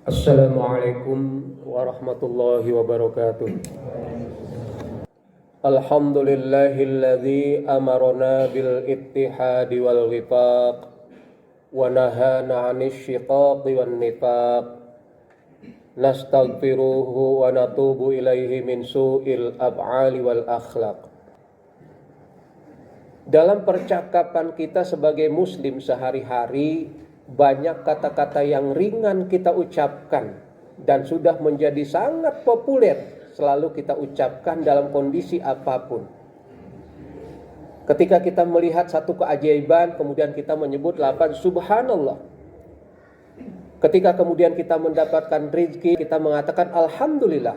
Assalamualaikum warahmatullahi wabarakatuh. Alhamdulillahilladzi amarna bil ittihadi wal wifaq wa nahana 'anil syiqaqi wan nifaq. Nastaghfiruhu wa natubu ilaihi min su'il af'ali wal akhlaq. Dalam percakapan kita sebagai muslim sehari-hari, banyak kata-kata yang ringan kita ucapkan dan sudah menjadi sangat populer selalu kita ucapkan dalam kondisi apapun. Ketika kita melihat satu keajaiban, kemudian kita menyebut lafaz subhanallah. Ketika kemudian kita mendapatkan rezeki, kita mengatakan alhamdulillah.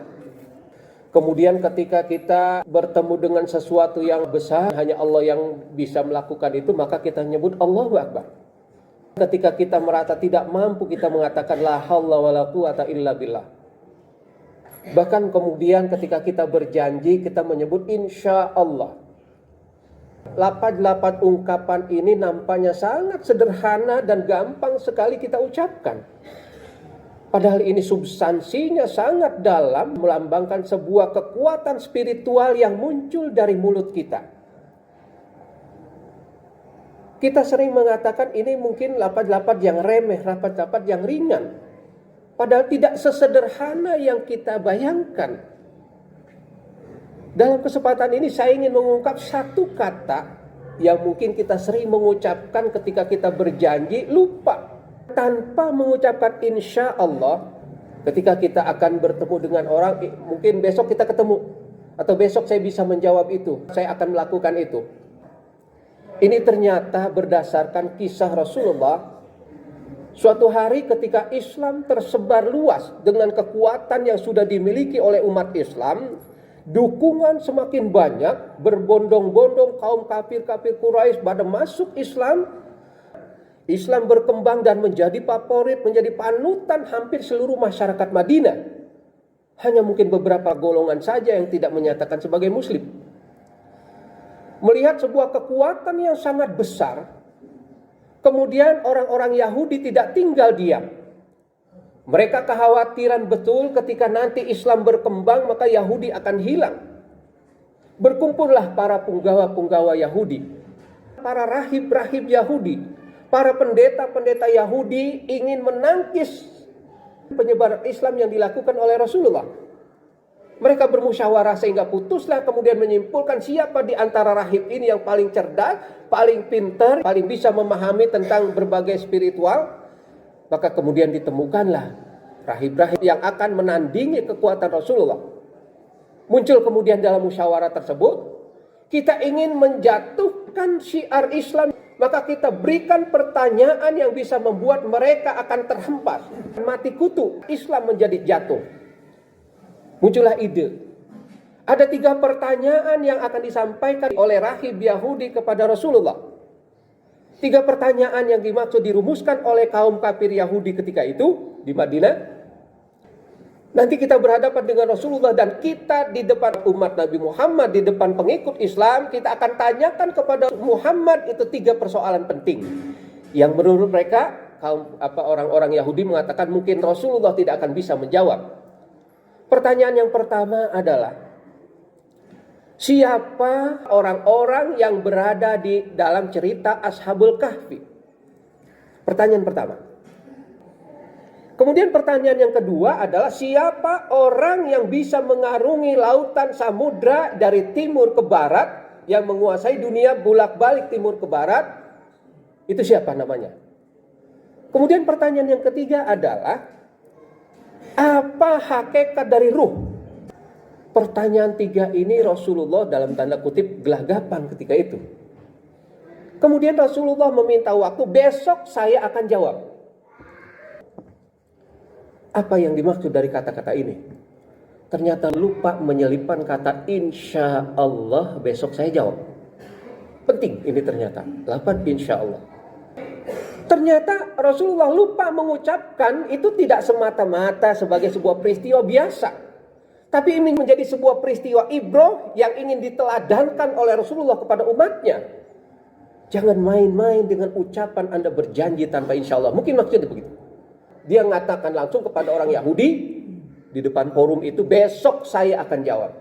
Kemudian ketika kita bertemu dengan sesuatu yang besar, hanya Allah yang bisa melakukan itu, maka kita menyebut Allahu Akbar. Ketika kita merasa tidak mampu, kita mengatakan la haula wala quwata illa billah. Bahkan kemudian ketika kita berjanji, kita menyebut insya Allah. Lafaz-lafaz ungkapan ini nampaknya sangat sederhana dan gampang sekali kita ucapkan. Padahal ini substansinya sangat dalam, melambangkan sebuah kekuatan spiritual yang muncul dari mulut kita. Kita sering mengatakan ini mungkin lafaz-lafaz yang remeh, lafaz-lafaz yang ringan. Padahal tidak sesederhana yang kita bayangkan. Dalam kesempatan ini saya ingin mengungkap satu kata yang mungkin kita sering mengucapkan ketika kita berjanji, lupa. Tanpa mengucapkan insya Allah, ketika kita akan bertemu dengan orang, mungkin besok kita ketemu. Atau besok saya bisa menjawab itu, saya akan melakukan itu. Ini ternyata berdasarkan kisah Rasulullah. Suatu hari ketika Islam tersebar luas dengan kekuatan yang sudah dimiliki oleh umat Islam, dukungan semakin banyak, berbondong-bondong kaum kafir-kafir Quraisy pada masuk Islam. Islam berkembang dan menjadi favorit, menjadi panutan hampir seluruh masyarakat Madinah. Hanya mungkin beberapa golongan saja yang tidak menyatakan sebagai muslim. Melihat sebuah kekuatan yang sangat besar, kemudian orang-orang Yahudi tidak tinggal diam. Mereka kekhawatiran betul ketika nanti Islam berkembang maka Yahudi akan hilang. Berkumpullah para punggawa-punggawa Yahudi, para rahib-rahib Yahudi, para pendeta-pendeta Yahudi ingin menangkis penyebaran Islam yang dilakukan oleh Rasulullah. Mereka bermusyawarah sehingga putuslah kemudian menyimpulkan siapa di antara rahib ini yang paling cerdas, paling pintar, paling bisa memahami tentang berbagai spiritual. Maka kemudian ditemukanlah rahib-rahib yang akan menandingi kekuatan Rasulullah. Muncul kemudian dalam musyawarah tersebut, kita ingin menjatuhkan syiar Islam, maka kita berikan pertanyaan yang bisa membuat mereka akan terhempas. Mati kutu, Islam menjadi jatuh. Muncullah ide. Ada 3 pertanyaan yang akan disampaikan oleh rahib Yahudi kepada Rasulullah. 3 pertanyaan yang dimaksud dirumuskan oleh kaum kafir Yahudi ketika itu di Madinah. Nanti kita berhadapan dengan Rasulullah dan kita di depan umat Nabi Muhammad, di depan pengikut Islam, kita akan tanyakan kepada Muhammad itu 3 persoalan penting. Yang menurut mereka orang-orang Yahudi mengatakan mungkin Rasulullah tidak akan bisa menjawab. Pertanyaan yang pertama adalah, siapa orang-orang yang berada di dalam cerita Ashabul Kahfi? Pertanyaan pertama. Kemudian pertanyaan yang kedua adalah, siapa orang yang bisa mengarungi lautan samudra dari timur ke barat, yang menguasai dunia bolak-balik timur ke barat? Itu siapa namanya? Kemudian pertanyaan yang ketiga adalah, apa hakikat dari ruh? Pertanyaan 3 ini Rasulullah dalam tanda kutip gelagapan ketika itu. Kemudian Rasulullah meminta waktu, besok saya akan jawab. Apa yang dimaksud dari kata-kata ini? Ternyata lupa menyelipkan kata insya Allah, besok saya jawab. Penting ini ternyata, lafaz insya Allah. Ternyata Rasulullah lupa mengucapkan itu tidak semata-mata sebagai sebuah peristiwa biasa. Tapi ini menjadi sebuah peristiwa ibroh yang ingin diteladankan oleh Rasulullah kepada umatnya. Jangan main-main dengan ucapan Anda berjanji tanpa insya Allah. Mungkin maksudnya begitu. Dia mengatakan langsung kepada orang Yahudi di depan forum itu, besok saya akan jawab.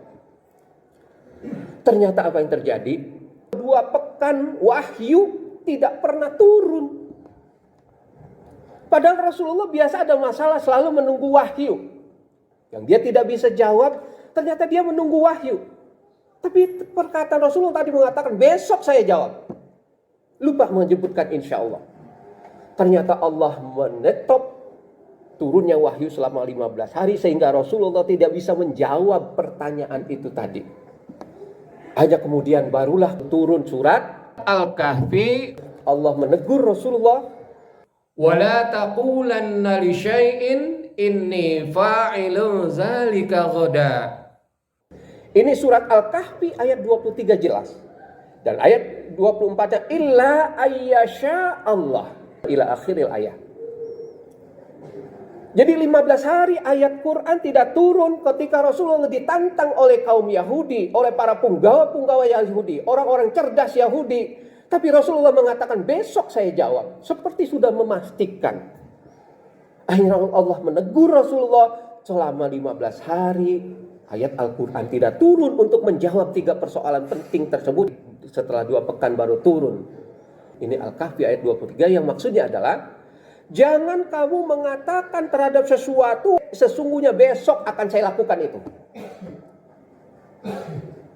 Ternyata apa yang terjadi? 2 pekan wahyu tidak pernah turun. Padahal Rasulullah biasa ada masalah selalu menunggu wahyu. Yang dia tidak bisa jawab, ternyata dia menunggu wahyu. Tapi perkataan Rasulullah tadi mengatakan besok saya jawab. Lupa menyebutkan insya Allah. Ternyata Allah menetop turunnya wahyu selama 15 hari sehingga Rasulullah tidak bisa menjawab pertanyaan itu tadi. Hanya kemudian barulah turun surat Al-Kahfi. Allah menegur Rasulullah, "Wala taqulanna li syai'in inni fa'ilun zalika ghada." Ini surat Al-Kahfi ayat 23 jelas. Dan ayat 24-nya illa ayyasha Allah ila akhiril ayat. Jadi 15 hari ayat Quran tidak turun ketika Rasulullah ditantang oleh kaum Yahudi, oleh para punggawa-punggawa Yahudi, orang-orang cerdas Yahudi. Tapi Rasulullah mengatakan besok saya jawab, seperti sudah memastikan. Akhirnya Allah menegur Rasulullah selama 15 hari ayat Al-Quran tidak turun untuk menjawab 3 persoalan penting tersebut. Setelah 2 pekan baru turun. Ini Al-Kahfi ayat 23 yang maksudnya adalah jangan kamu mengatakan terhadap sesuatu sesungguhnya besok akan saya lakukan itu.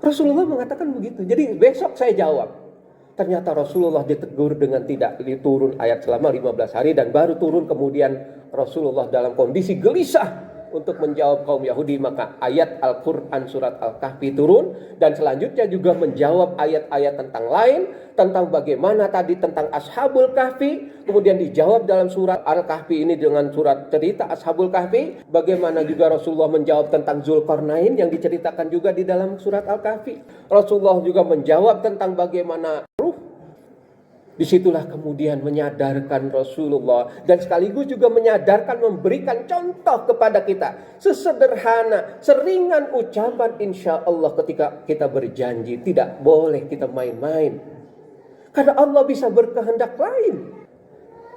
Rasulullah mengatakan begitu. Jadi besok saya jawab. Ternyata Rasulullah ditegur dengan tidak turun ayat selama 15 hari dan baru turun kemudian Rasulullah dalam kondisi gelisah untuk menjawab kaum Yahudi, maka ayat Al-Quran surat Al-Kahfi turun dan selanjutnya juga menjawab ayat-ayat tentang lain, tentang bagaimana tadi tentang Ashabul Kahfi, kemudian dijawab dalam surat Al-Kahfi ini dengan surat cerita Ashabul Kahfi, bagaimana juga Rasulullah menjawab tentang Zulkarnain yang diceritakan juga di dalam surat Al-Kahfi. Rasulullah juga menjawab tentang bagaimana disitulah kemudian menyadarkan Rasulullah dan sekaligus juga menyadarkan, memberikan contoh kepada kita sesederhana, seringan ucapan insya Allah ketika kita berjanji. Tidak boleh kita main-main karena Allah bisa berkehendak lain.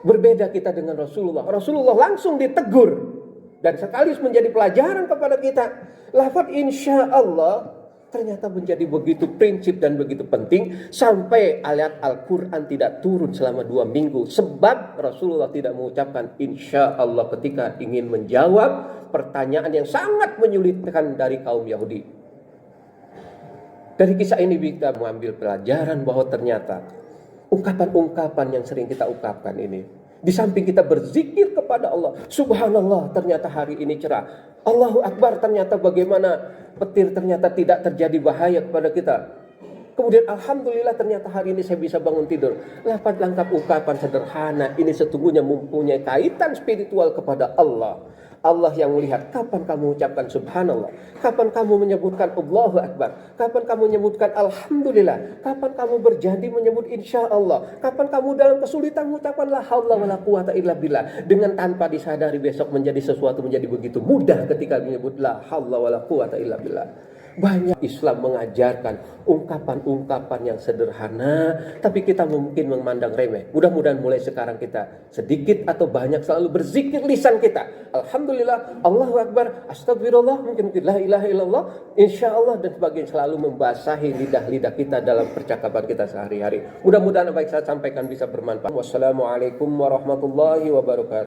Berbeda kita dengan Rasulullah. Rasulullah langsung ditegur dan sekaligus menjadi pelajaran kepada kita. Lafaz insya Allah ternyata menjadi begitu prinsip dan begitu penting sampai ayat Al-Quran tidak turun selama 2 minggu. Sebab Rasulullah tidak mengucapkan insya Allah ketika ingin menjawab pertanyaan yang sangat menyulitkan dari kaum Yahudi. Dari kisah ini kita mengambil pelajaran bahwa ternyata ungkapan-ungkapan yang sering kita ungkapkan ini, di samping kita berzikir kepada Allah, subhanallah ternyata hari ini cerah, Allahu Akbar ternyata bagaimana petir ternyata tidak terjadi bahaya kepada kita. Kemudian alhamdulillah ternyata hari ini saya bisa bangun tidur. Lafaz lengkap ungkapan sederhana ini sesungguhnya mempunyai kaitan spiritual kepada Allah. Allah yang melihat kapan kamu ucapkan subhanallah, kapan kamu menyebutkan Allahu Akbar, kapan kamu menyebutkan alhamdulillah, kapan kamu berjanji menyebut insya Allah, kapan kamu dalam kesulitan mengucapkan la haula wala quwata illa billah, dengan tanpa disadari besok menjadi sesuatu menjadi begitu mudah ketika menyebut la haula wala quwata illa billah. Banyak Islam mengajarkan ungkapan-ungkapan yang sederhana, tapi kita mungkin memandang remeh. Mudah-mudahan mulai sekarang kita sedikit atau banyak selalu berzikir lisan kita. Alhamdulillah, Allahu Akbar, astagfirullah, mungkin la ilaha illallah, insya Allah, dan sebagainya, selalu membasahi lidah-lidah kita dalam percakapan kita sehari-hari. Mudah-mudahan apa yang saya sampaikan bisa bermanfaat. Wassalamualaikum warahmatullahi wabarakatuh.